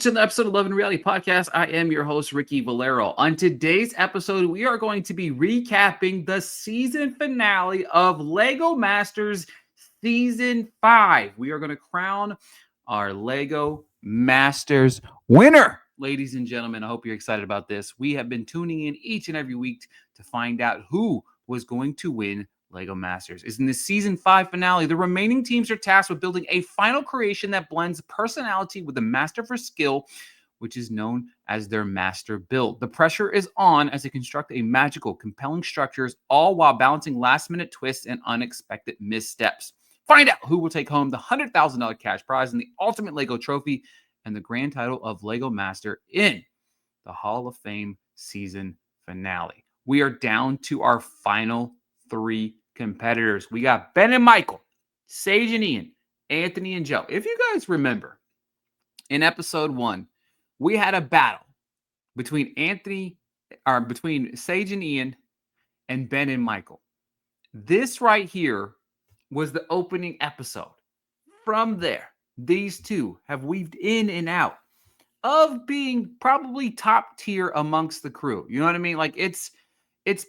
To the episode 11 Reality Podcast. I am your host, Ricky Valero. On today's episode, we are going to be recapping the season finale of Lego Masters Season 5. We are going to crown our Lego Masters winner. Ladies and gentlemen, I hope you're excited about this. We have been tuning in each and every week to find out who was going to win Lego Masters. Is in the season 5 finale. The remaining teams are tasked with building a final creation that blends personality with the master for skill, which is known as their master build. The pressure is on as they construct a magical, compelling structures, all while balancing last-minute twists and unexpected missteps. Find out who will take home the $100,000 cash prize and the ultimate Lego trophy and the grand title of Lego Master in the Hall of Fame season finale. We are down to our final 3 competitors. We got Ben and Michael, Sage and Ian, Anthony and Joe. If you guys remember, in episode 1, we had a battle between Sage and Ian and Ben and Michael. This right here was the opening episode. From there, these two have weaved in and out of being probably top tier amongst the crew. You know what I mean? Like it's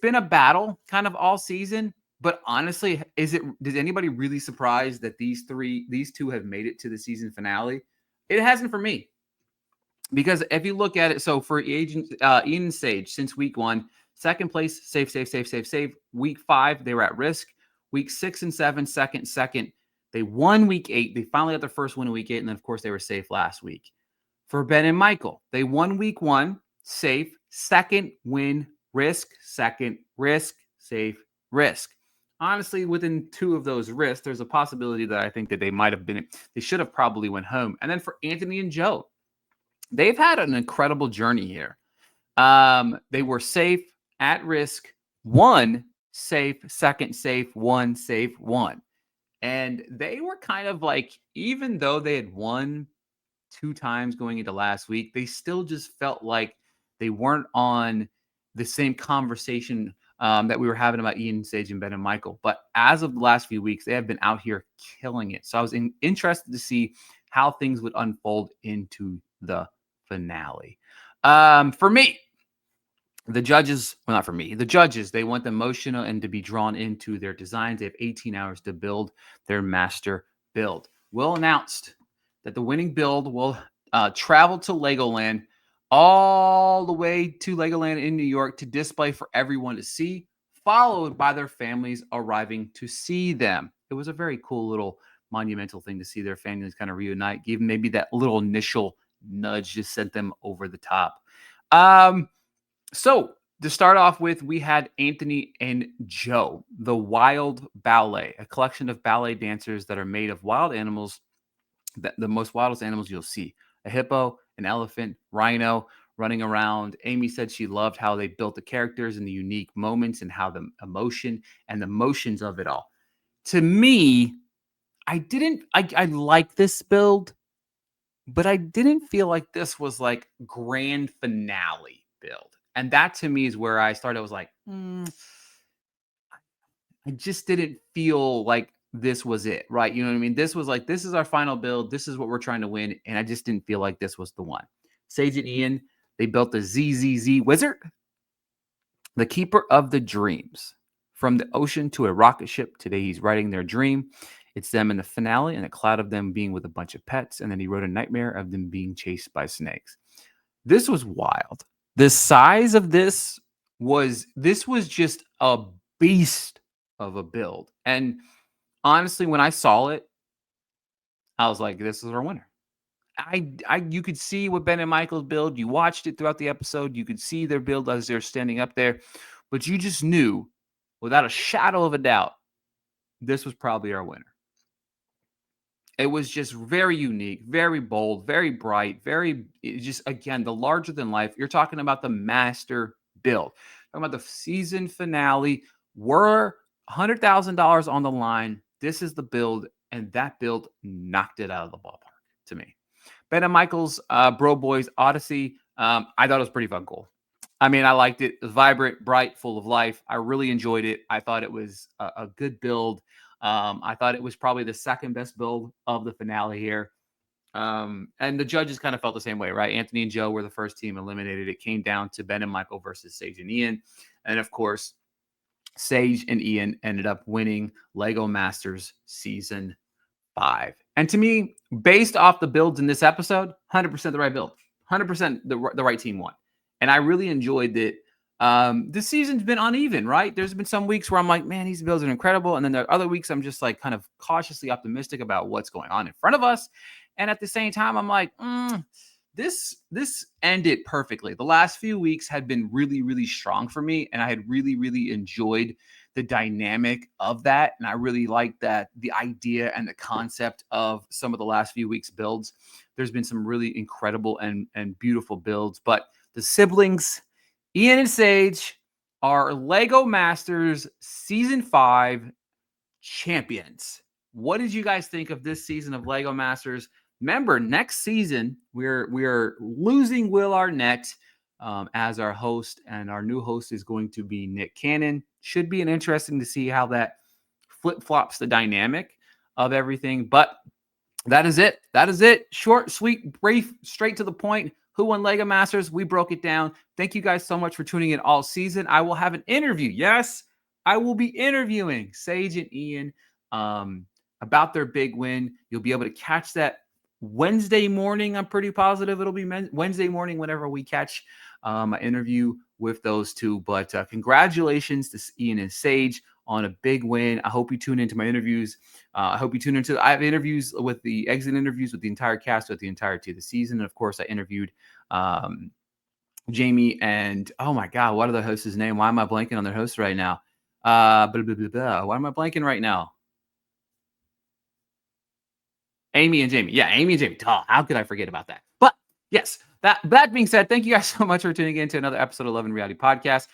been a battle kind of all season, but honestly, is anybody really surprised that these two have made it to the season finale? It hasn't for me. Because if you look at it, so for Ian and Sage, since week 1, second place, safe. Week 5, they were at risk. Week 6 and 7, second. They won week 8. They finally got their first win in week 8, and then, of course, they were safe last week. For Ben and Michael, they won week 1, safe, second win, risk, second, risk, safe, risk. Honestly, within 2 of those risks, there's a possibility that I think that they should have probably went home. And then for Anthony and Joe, they've had an incredible journey here. They were safe, at risk, 1 safe, second safe, 1 safe, 1. And they were kind of like, even though they had won 2 times going into last week, they still just felt like they weren't on the same conversation that we were having about Ian, Sage, and Ben and Michael. But as of the last few weeks, they have been out here killing it. So I was interested to see how things would unfold into the finale. For me, the judges, they want the emotion and to be drawn into their designs. They have 18 hours to build their master build. Will announced that the winning build will travel to Legoland, all the way to Legoland in New York to display for everyone to see, followed by their families arriving to see them. It was a very cool little monumental thing to see their families kind of reunite, give maybe that little initial nudge, just sent them over the top. So to start off with, we had Anthony and Joe, the Wild Ballet, a collection of ballet dancers that are made of wild animals, the most wildest animals you'll see: a hippo, an elephant, rhino running around. Amy said she loved how they built the characters and the unique moments and how the emotion and the motions of it all. To me, I like this build, but I didn't feel like this was like grand finale build. And that to me is where I started. I was like, I just didn't feel like this was it, right? You know what I mean? This was like, this is our final build. This is what we're trying to win. And I just didn't feel like this was the one. Sage and Ian, they built the ZZZ Wizard, the keeper of the dreams. From the ocean to a rocket ship, today he's writing their dream. It's them in the finale and a cloud of them being with a bunch of pets. And then he wrote a nightmare of them being chased by snakes. This was wild. The size of this was just a beast of a build. And honestly, when I saw it, I was like, this is our winner. You could see what Ben and Michael's build. You watched it throughout the episode. You could see their build as they're standing up there. But you just knew, without a shadow of a doubt, this was probably our winner. It was just very unique, very bold, very bright, just, again, the larger than life. You're talking about the master build. Talking about the season finale. We're $100,000 on the line. This is the build, and that build knocked it out of the ballpark to me. Ben and Michael's Bro Boys Odyssey, I thought it was pretty fun, cool. I mean, I liked it. It was vibrant, bright, full of life. I really enjoyed it. I thought it was a good build. I thought it was probably the second best build of the finale here. And the judges kind of felt the same way, right? Anthony and Joe were the first team eliminated. It came down to Ben and Michael versus Sage and Ian. And of course, Sage and Ian ended up winning Lego Masters season 5. And to me, based off the builds in this episode, 100% the right build. 100% the right team won. And I really enjoyed that. This season's been uneven, right? There's been some weeks where I'm like, man, these builds are incredible. And then there are other weeks I'm just like kind of cautiously optimistic about what's going on in front of us. And at the same time, I'm like, this ended perfectly. The last few weeks had been really, really strong for me. And I had really, really enjoyed the dynamic of that. And I really like that the idea and the concept of some of the last few weeks builds. There's been some really incredible and beautiful builds, but the siblings, Ian and Sage, are Lego Masters season 5 champions. What did you guys think of this season of Lego Masters? Remember, next season we're losing Will Arnett as our host, and our new host is going to be Nick Cannon. Should be interesting to see how that flip-flops the dynamic of everything. But that is it. That is it. Short, sweet, brief, straight to the point. Who won Lego Masters? We broke it down. Thank you guys so much for tuning in all season. I will have an interview. Yes, I will be interviewing Sage and Ian about their big win. You'll be able to catch that Wednesday morning. I'm pretty positive it'll be Wednesday morning whenever we catch an interview with those two. But congratulations to Ian and Sage on a big win. I hope you tune into my interviews. I hope you tune into. I have interviews with the exit interviews with the entire cast, with the entirety of the season. And of course, I interviewed Jamie and oh my God, what are the hosts' name? Why am I blanking on their hosts right now? Why am I blanking right now? Amy and Jamie. Yeah, Amy and Jamie. Oh, how could I forget about that? But yes, that being said, thank you guys so much for tuning in to another episode of Love and Reality Podcast.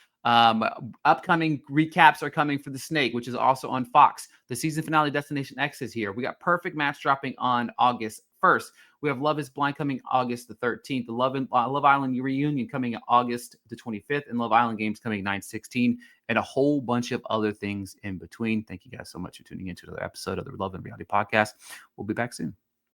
Upcoming recaps are coming for The Snake, which is also on Fox. The season finale, Destination X, is here. We got Perfect Match dropping on August 1st. We have Love is Blind coming August the 13th. The Love Island reunion coming August the 25th. And Love Island Games coming 9/16. And a whole bunch of other things in between. Thank you guys so much for tuning in to another episode of the Love and Reality Podcast. We'll be back soon.